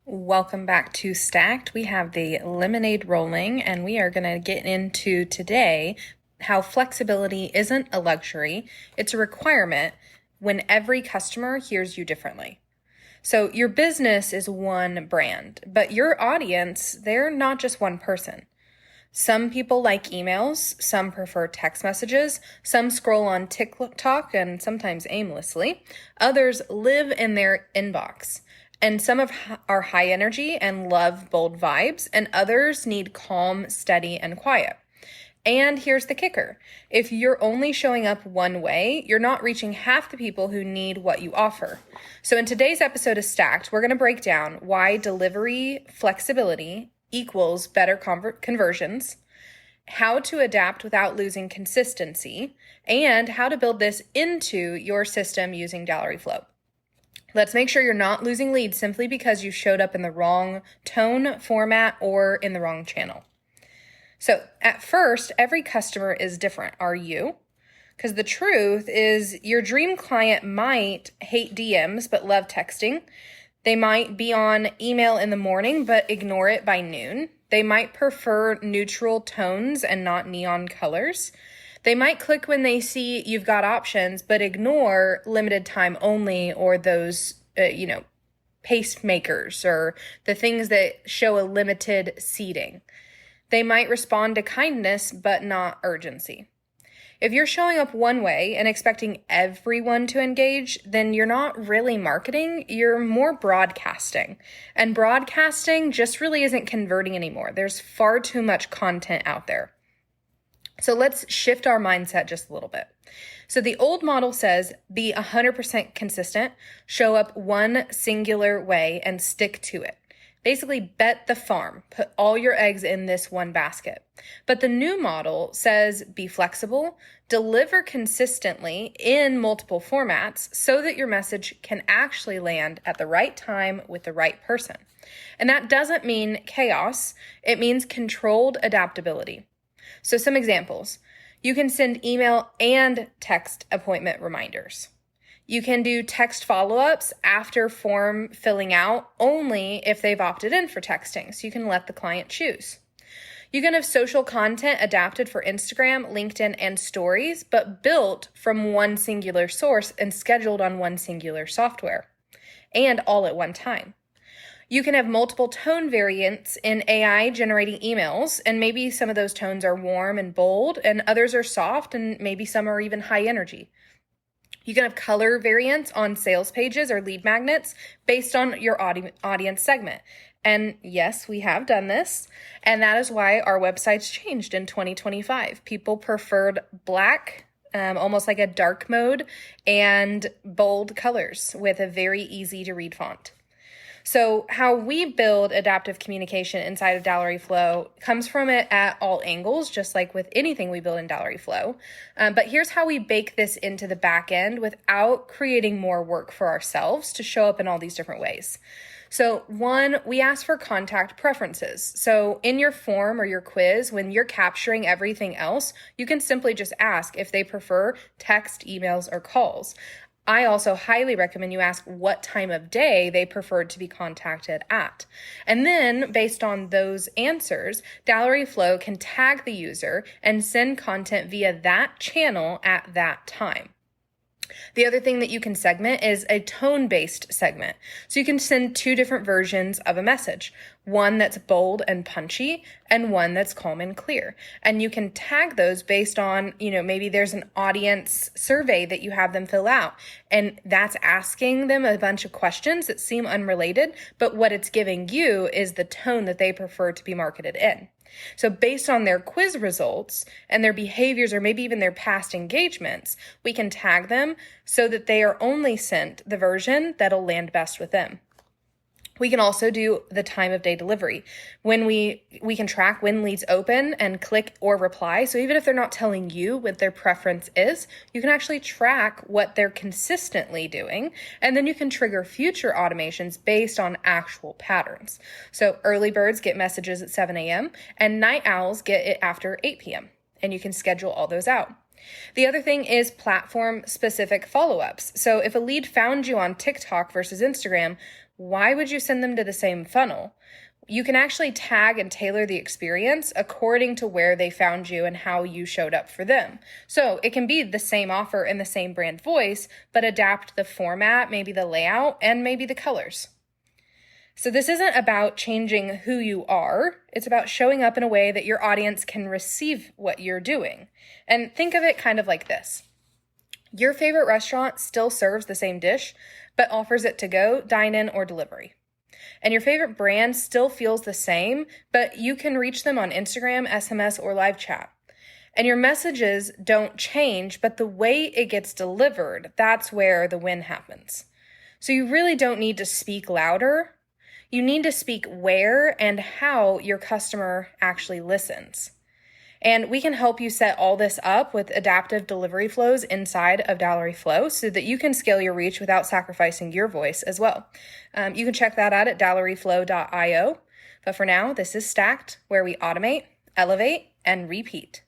Welcome back to Stacked. We have the lemonade rolling, and we are going to get into today how flexibility isn't a luxury, it's a requirement when every customer hears you differently. So your business is one brand, but your audience, they're not just one person. Some people like emails, some prefer text messages, some scroll on TikTok and sometimes aimlessly. Others live in their inbox. And some are high energy and love bold vibes, and others need calm, steady, and quiet. And here's the kicker. If you're only showing up one way, you're not reaching half the people who need what you offer. So in today's episode of Stacked, we're going to break down why delivery flexibility equals better conversions, how to adapt without losing consistency, and how to build this into your system using Dallowry Flow. Let's make sure you're not losing leads simply because you showed up in the wrong tone, format, or in the wrong channel. So at first, every customer is different. Are you? Because the truth is your dream client might hate DMs but love texting. They might be on email in the morning but ignore it by noon. They might prefer neutral tones and not neon colors. They might click when they see you've got options, but ignore limited time only or those, pacemakers or the things that show a limited seating. They might respond to kindness, but not urgency. If you're showing up one way and expecting everyone to engage, then you're not really marketing, you're more broadcasting. And broadcasting just really isn't converting anymore. There's far too much content out there. So let's shift our mindset just a little bit. So the old model says be 100% consistent, show up one singular way and stick to it. Basically, bet the farm, put all your eggs in this one basket. But the new model says be flexible, deliver consistently in multiple formats so that your message can actually land at the right time with the right person. And that doesn't mean chaos, it means controlled adaptability. So some examples. You can send email and text appointment reminders. You can do text follow-ups after form filling out only if they've opted in for texting, so you can let the client choose. You can have social content adapted for Instagram, LinkedIn, and stories, but built from one singular source and scheduled on one singular software, and all at one time. You can have multiple tone variants in AI generating emails, and maybe some of those tones are warm and bold, and others are soft, and maybe some are even high energy. You can have color variants on sales pages or lead magnets based on your audience segment. And yes, we have done this. And that is why our websites changed in 2025. People preferred black, almost like a dark mode, and bold colors with a very easy to read font. So how we build adaptive communication inside of Dallowry Flow comes from it at all angles, just like with anything we build in Dallowry Flow. But here's how we bake this into the back end without creating more work for ourselves to show up in all these different ways. So one, we ask for contact preferences. So in your form or your quiz, when you're capturing everything else, you can simply just ask if they prefer text, emails, or calls. I also highly recommend you ask what time of day they preferred to be contacted at. And then, based on those answers, Dallowry Flow can tag the user and send content via that channel at that time. The other thing that you can segment is a tone-based segment. So you can send two different versions of a message, one that's bold and punchy and one that's calm and clear. And you can tag those based on, maybe there's an audience survey that you have them fill out. And that's asking them a bunch of questions that seem unrelated, but what it's giving you is the tone that they prefer to be marketed in. So based on their quiz results and their behaviors or maybe even their past engagements, we can tag them so that they are only sent the version that'll land best with them. We can also do the time of day delivery. When we can track when leads open and click or reply. So even if they're not telling you what their preference is, you can actually track what they're consistently doing. And then you can trigger future automations based on actual patterns. So early birds get messages at 7 a.m. and night owls get it after 8 p.m. And you can schedule all those out. The other thing is platform-specific follow-ups. So if a lead found you on TikTok versus Instagram, Why would you send them to the same funnel? You can actually tag and tailor the experience according to where they found you and how you showed up for them. So it can be the same offer and the same brand voice, but adapt the format, maybe the layout, and maybe the colors. So this isn't about changing who you are. It's about showing up in a way that your audience can receive what you're doing. And think of it kind of like this. Your favorite restaurant still serves the same dish, but offers it to go, dine-in, or delivery. And your favorite brand still feels the same, but you can reach them on Instagram, SMS, or live chat. And your messages don't change, but the way it gets delivered, that's where the win happens. So you really don't need to speak louder. You need to speak where and how your customer actually listens. And we can help you set all this up with adaptive delivery flows inside of Dallowry Flow so that you can scale your reach without sacrificing your voice as well. You can check that out at dallowryflow.io. But for now, this is Stacked, where we automate, elevate, and repeat.